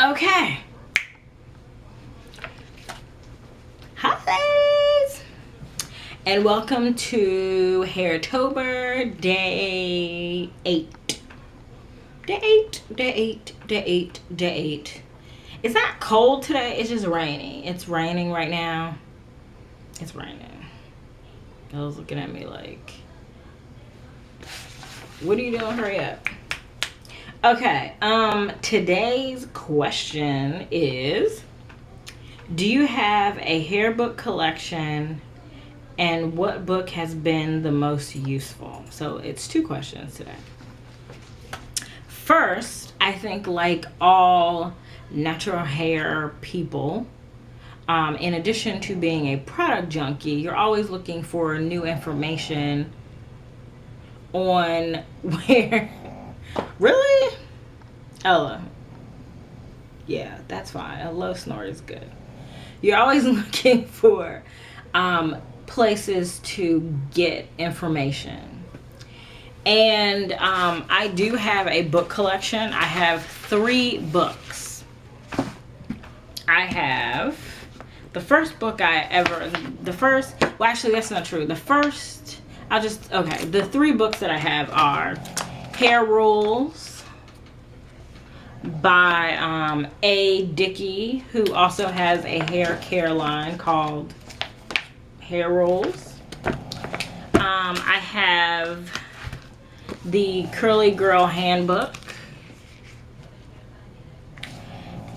Okay. Hi ladies, and welcome to Hairtober day 8. Day 8. It's not cold today, it's just raining. It's raining right now. It's raining. I was looking at me like, what are you doing? Hurry up. Okay, today's question is, do you have a hair book collection, and what book has been the most useful? So it's 2 questions today. First, I think like all natural hair people, in addition to being a product junkie, you're always looking for new information on where... Really? Ella. Yeah, that's fine. A low snort is good. You're always looking for places to get information. And I do have a book collection. I have 3 books. I have the first book well, actually that's not true. The 3 books that I have are Hair Rules by A. Dickey, who also has a hair care line called Hair Rules. I have the Curly Girl Handbook,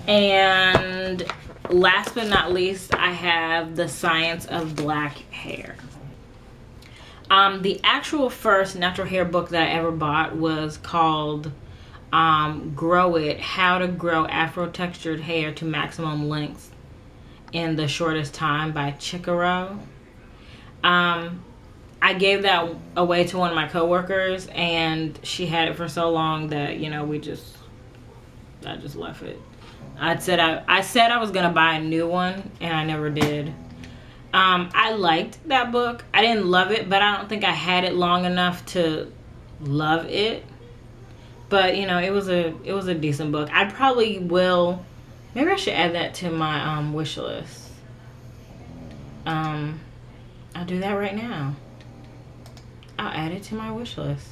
and last but not least, I have The Science of Black Hair. The actual first natural hair book that I ever bought was called Grow It: How to Grow Afro-Textured Hair to Maximum Length in the Shortest Time by Chikaro. I gave that away to one of my coworkers, and she had it for so long that, you know, I just left it. I said I was gonna buy a new one, and I never did. I liked that book. I didn't love it, but I don't think I had it long enough to love it. But, you know, it was a decent book. I probably will. Maybe I should add that to my wish list. I'll do that right now. I'll add it to my wish list.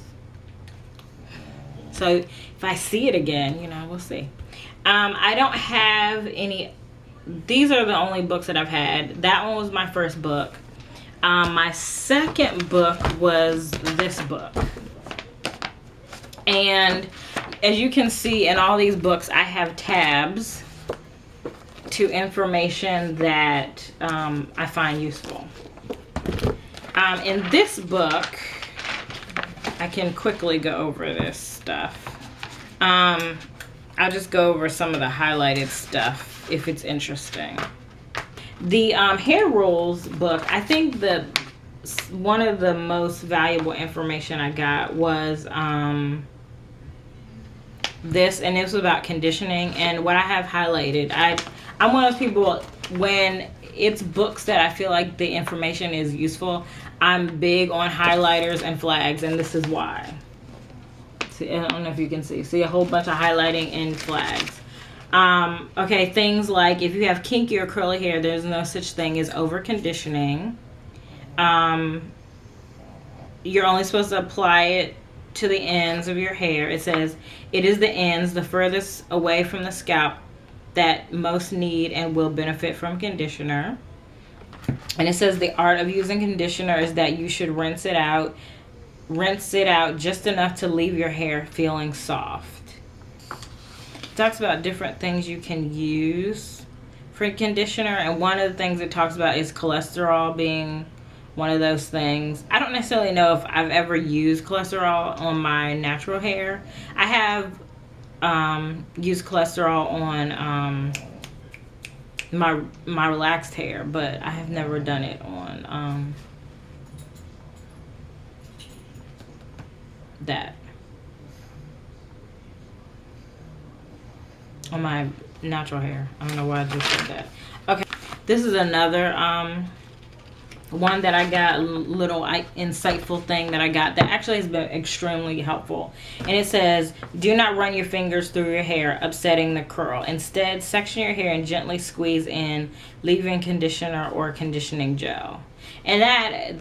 So if I see it again, you know, we'll see. I don't have any. These are the only books that I've had. That one was my first book. My second book was this book. And as you can see in all these books, I have tabs to information that I find useful. In this book, I can quickly go over this stuff. I'll just go over some of the highlighted stuff if it's interesting. The Hair Rules book, I think that one of the most valuable information I got was this, and this was about conditioning. And what I have highlighted, I'm one of those people, when it's books that I feel like the information is useful, I'm big on highlighters and flags, and this is why. See, I don't know if you can see a whole bunch of highlighting and flags. Okay, things like if you have kinky or curly hair, there's no such thing as over conditioning. You're only supposed to apply it to the ends of your hair. It says it is the ends, the furthest away from the scalp, that most need and will benefit from conditioner. And it says the art of using conditioner is that you should rinse it out just enough to leave your hair feeling soft. It talks about different things you can use for conditioner, and one of the things it talks about is cholesterol being one of those things. I don't necessarily know if I've ever used cholesterol on my natural hair. I have used cholesterol on my relaxed hair, but I have never done it on on my natural hair. I don't know why I just said that. Okay, this is another one that I got, little insightful thing that I got that actually has been extremely helpful. And it says, do not run your fingers through your hair, upsetting the curl. Instead, section your hair and gently squeeze in, leave-in conditioner or conditioning gel. And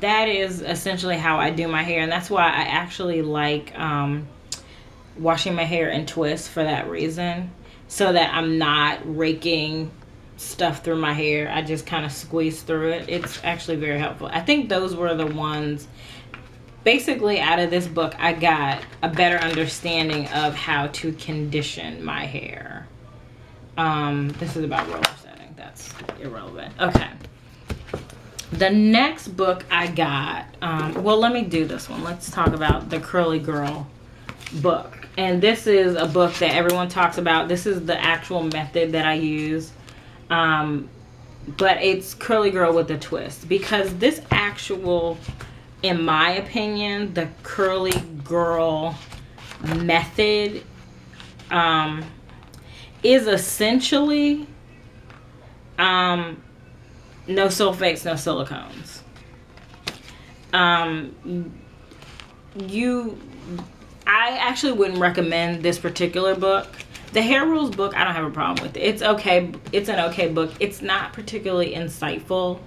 that is essentially how I do my hair. And that's why I actually like washing my hair in twists, for that reason. So that I'm not raking stuff through my hair. I just kind of squeeze through it. It's actually very helpful. I think those were the ones, basically out of this book, I got a better understanding of how to condition my hair. This is about roller setting. That's irrelevant. Okay. The next book I got, well, let me do this one. Let's talk about the Curly Girl book. And this is a book that everyone talks about. This is the actual method that I use. But it's Curly Girl with a twist, because this actual, in my opinion, the Curly Girl method is essentially no sulfates, no silicones. I actually wouldn't recommend this particular book. The Hair Rules book, I don't have a problem with it. It's okay. It's an okay book. It's not particularly insightful,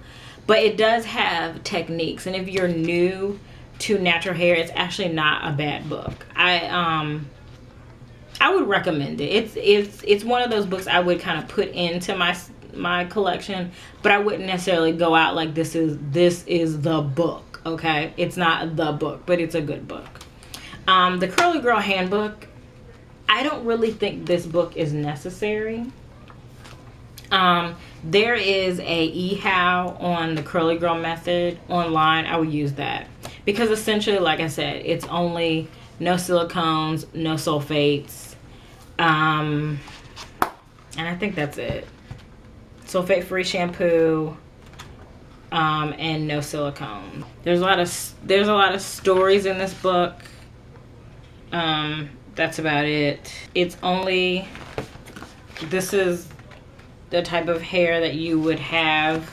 but it does have techniques. And if you're new to natural hair, it's actually not a bad book. I would recommend it. It's one of those books I would kind of put into my collection, but I wouldn't necessarily go out like this is the book. Okay, it's not the book, but it's a good book. The Curly Girl Handbook, I don't really think this book is necessary. There is a e-how on the Curly Girl method online. I would use that because essentially, like I said, it's only no silicones, no sulfates, and I think that's it. Sulfate-free shampoo, and no silicone. There's a lot of stories in this book. That's about it. It's only, this is the type of hair that you would have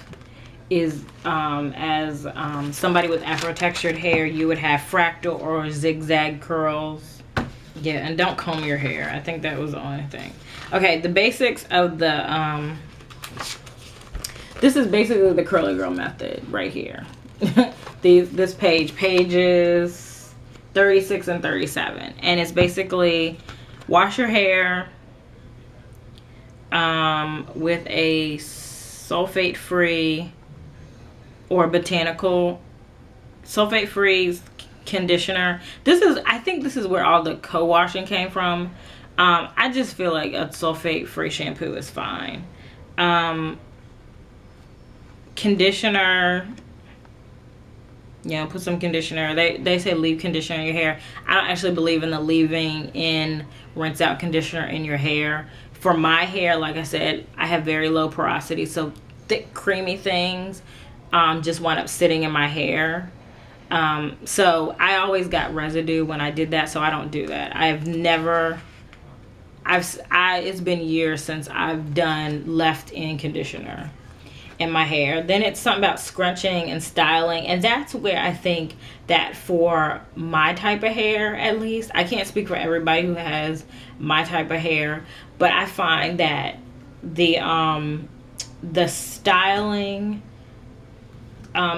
is as somebody with afro textured hair, you would have fractal or zigzag curls. Yeah, and don't comb your hair. I think that was the only thing. Okay, the basics of the this is basically the Curly Girl method right here. This pages 36 and 37, and it's basically wash your hair with a sulfate free or botanical sulfate free conditioner. I think this is where all the co-washing came from. I just feel like a sulfate free shampoo is fine. Conditioner, put some conditioner. They say leave conditioner in your hair. I don't actually believe in the leaving in rinse out conditioner in your hair. For my hair, like I said, I have very low porosity, so thick creamy things just wind up sitting in my hair. So I always got residue when I did that, so I don't do that. It's been years since I've done left in conditioner in my hair. Then it's something about scrunching and styling, and that's where I think that for my type of hair, at least, I can't speak for everybody who has my type of hair, but I find that the styling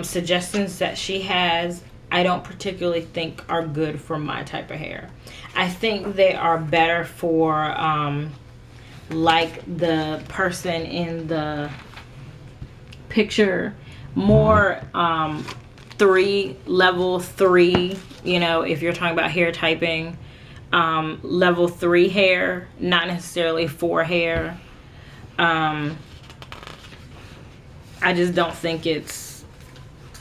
suggestions that she has, I don't particularly think are good for my type of hair. I think they are better for like the person in the picture, more level 3, if you're talking about hair typing, level 3 hair, not necessarily 4 hair. I just don't think it's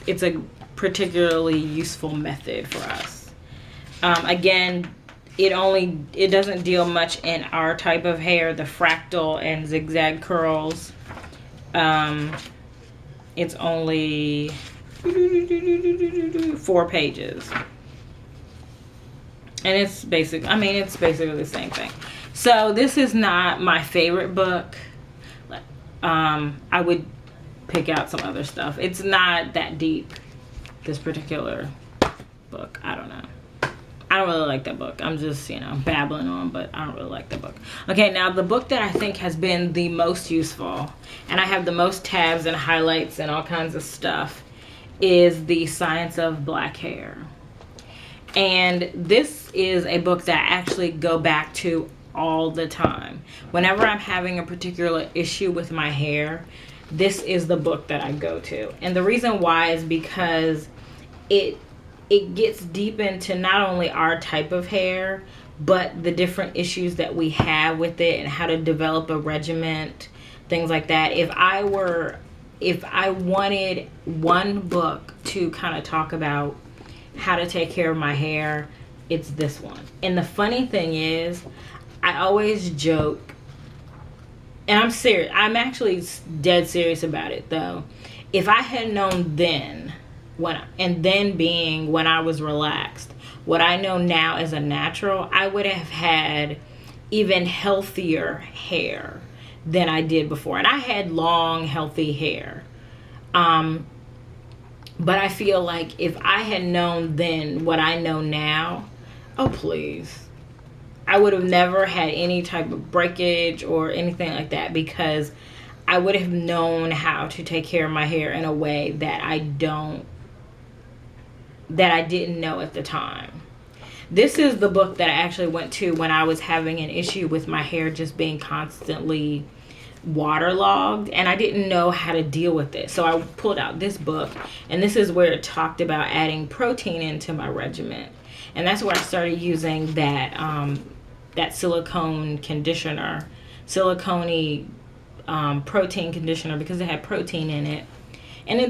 a particularly useful method for us. Again, it doesn't deal much in our type of hair, the fractal and zigzag curls. It's only 4 pages. And it's basically the same thing. So this is not my favorite book. I would pick out some other stuff. It's not that deep, this particular book. I don't know. I don't really like that book. I'm just, you know, babbling on, but I don't really like that book. Okay, now the book that I think has been the most useful, and I have the most tabs and highlights and all kinds of stuff, is The Science of Black Hair. And this is a book that I actually go back to all the time. Whenever I'm having a particular issue with my hair, this is the book that I go to. And the reason why is because it gets deep into not only our type of hair, but the different issues that we have with it and how to develop a regimen, things like that. If I wanted one book to kind of talk about how to take care of my hair, it's this one. And the funny thing is, I always joke, and I'm serious, I'm actually dead serious about it though. If I had known then, when I was relaxed, what I know now as a natural, I would have had even healthier hair than I did before. And I had long, healthy hair. But I feel like if I had known then what I know now, oh please, I would have never had any type of breakage or anything like that, because I would have known how to take care of my hair in a way that I didn't know at the time. This is the book that I actually went to when I was having an issue with my hair just being constantly waterlogged, and I didn't know how to deal with it. So I pulled out this book, and this is where it talked about adding protein into my regimen. And that's where I started using that silicone conditioner, silicone protein conditioner, because it had protein in it. And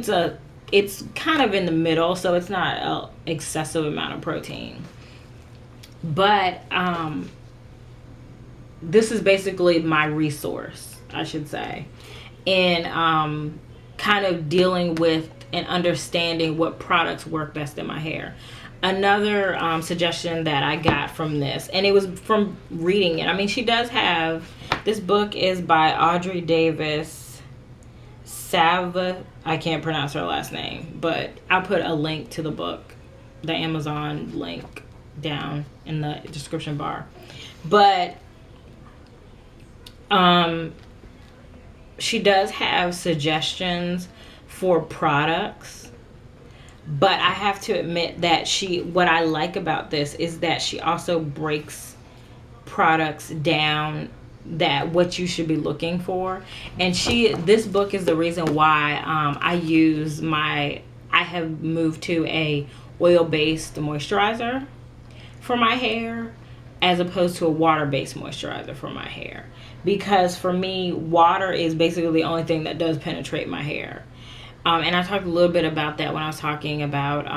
it's kind of in the middle, so it's not an excessive amount of protein. But this is basically my resource, I should say, in kind of dealing with and understanding what products work best in my hair. Another suggestion that I got from this, and it was from reading it. I mean, she does have, this book is by Audrey Davis I can't pronounce her last name, but I'll put a link to the book, the Amazon link, down in the description bar. But she does have suggestions for products, but I have to admit that what I like about this is that she also breaks products down, that what you should be looking for. And this book is the reason why I have moved to a oil-based moisturizer for my hair as opposed to a water-based moisturizer for my hair, because for me, water is basically the only thing that does penetrate my hair. And I talked a little bit about that when I was talking about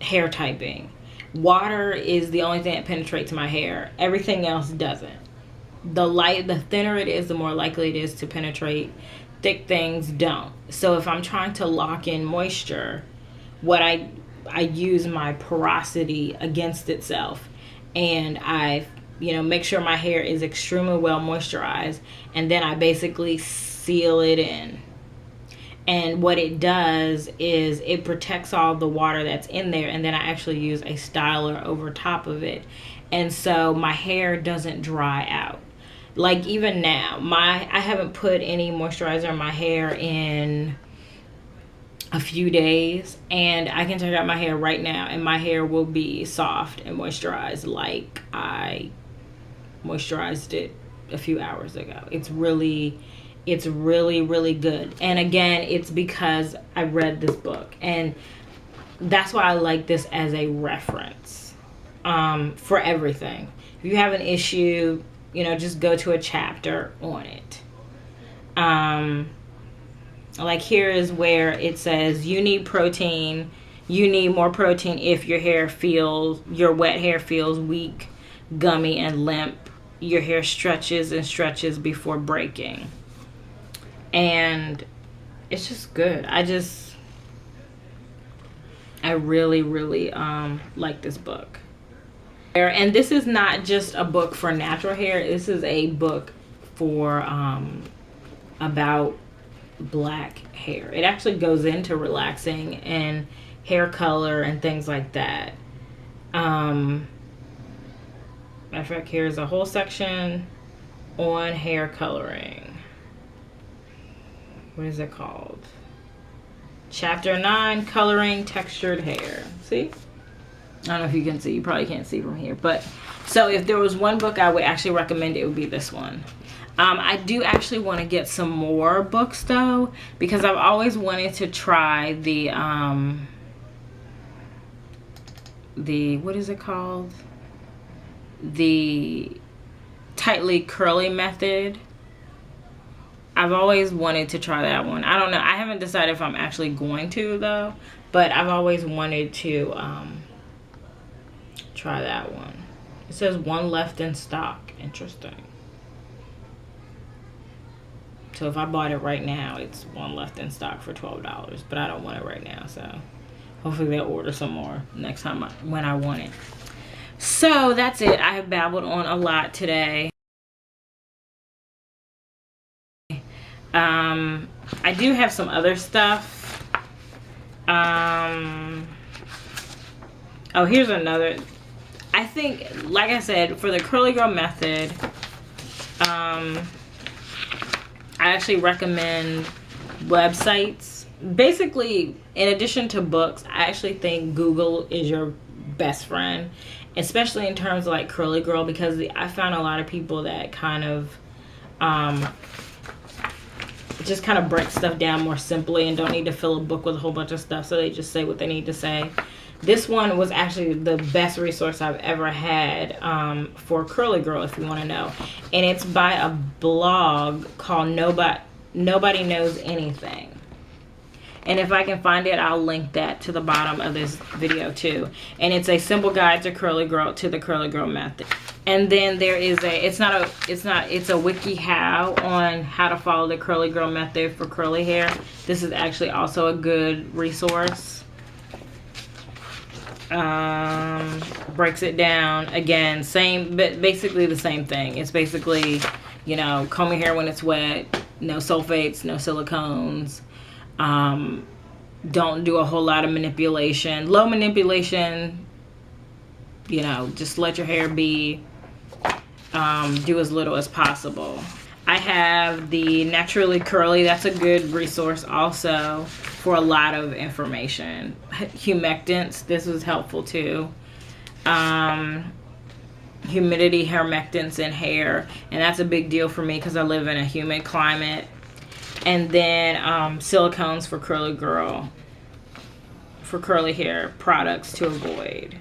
hair typing. Water is the only thing that penetrates my hair. Everything else doesn't. The thinner it is, the more likely it is to penetrate. Thick things don't. So if I'm trying to lock in moisture, what I use my porosity against itself, and I make sure my hair is extremely well moisturized, and then I basically seal it in. And what it does is it protects all the water that's in there, and then I actually use a styler over top of it, and so my hair doesn't dry out. Like even now, I haven't put any moisturizer in my hair in a few days, and I can take out my hair right now and my hair will be soft and moisturized like I moisturized it a few hours ago. It's really good. And again, it's because I read this book, and that's why I like this as a reference for everything. If you have an issue, just go to a chapter on it. Like here is where it says you need protein. You need more protein if your wet hair feels weak, gummy, and limp. Your hair stretches and stretches before breaking. And it's just good. I really like this book. And this is not just a book for natural hair. This is a book for about black hair. It actually goes into relaxing and hair color and things like that. Matter of fact, here's a whole section on hair coloring. What is it called? Chapter 9, coloring textured hair. See? I don't know if you can see. You probably can't see from here. But so if there was one book I would actually recommend, it would be this one. I do actually want to get some more books though, because I've always wanted to try the what is it called? The tightly curly method. I've always wanted to try that one. I don't know. I haven't decided if I'm actually going to though, but I've always wanted to try that one. It says one left in stock. Interesting. So if I bought it right now, it's one left in stock for $12, but I don't want it right now, so hopefully they'll order some more next time when I want it. So that's it. I have babbled on a lot today. I do have some other stuff. Oh, here's another. I think, like I said, for the curly girl method, I actually recommend websites. Basically, in addition to books, I actually think Google is your best friend, especially in terms of like curly girl, because I found a lot of people that kind of just kind of break stuff down more simply and don't need to fill a book with a whole bunch of stuff, so they just say what they need to say. This one was actually the best resource I've ever had for curly girl, if you want to know. And it's by a blog called Nobody Knows Anything. And if I can find it, I'll link that to the bottom of this video too. And it's a simple guide to the curly girl method. And then there is it's a WikiHow on how to follow the curly girl method for curly hair. This is actually also a good resource. Breaks it down again, same, but basically the same thing. It's basically, you know, comb your hair when it's wet, no sulfates, no silicones, don't do a whole lot of manipulation, low manipulation, you know, just let your hair be, do as little as possible. I have the Naturally Curly. That's a good resource also for a lot of information. Humectants, this was helpful too. Humidity humectants in hair, and that's a big deal for me because I live in a humid climate. And then silicones for curly girl, for curly hair, products to avoid.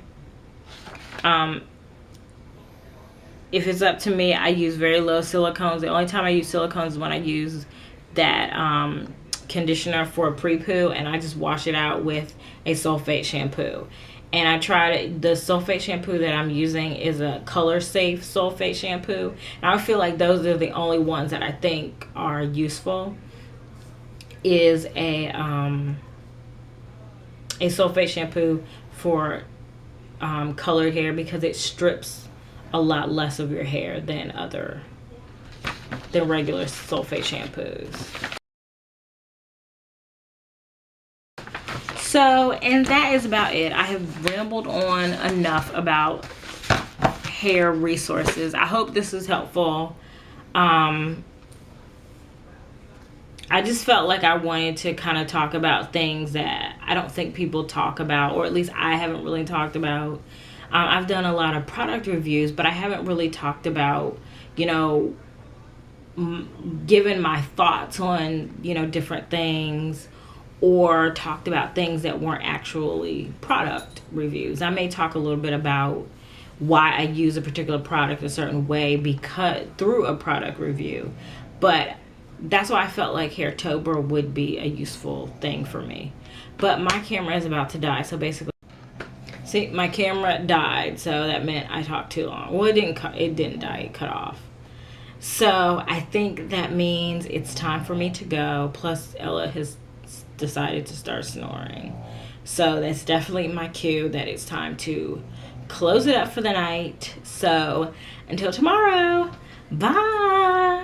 If it's up to me, I use very low silicones. The only time I use silicones is when I use that conditioner for a pre-poo, and I just wash it out with a sulfate shampoo. And I tried the sulfate shampoo that I'm using is a color safe sulfate shampoo. And I feel like those are the only ones that I think are useful. Is a sulfate shampoo for colored hair, because it strips a lot less of your hair than regular sulfate shampoos. So, and that is about it. I have rambled on enough about hair resources. I hope this is helpful. I just felt like I wanted to kind of talk about things that I don't think people talk about, or at least I haven't really talked about. I've done a lot of product reviews, but I haven't really talked about, you know, given my thoughts on, you know, different things, or talked about things that weren't actually product reviews. I may talk a little bit about why I use a particular product a certain way because through a product review, but that's why I felt like Hairtober would be a useful thing for me. But my camera is about to die, so basically, see, my camera died, so that meant I talked too long. Well, it didn't die, it cut off. So I think that means it's time for me to go. Plus Ella has decided to start snoring. So that's definitely my cue that it's time to close it up for the night. So until tomorrow, bye.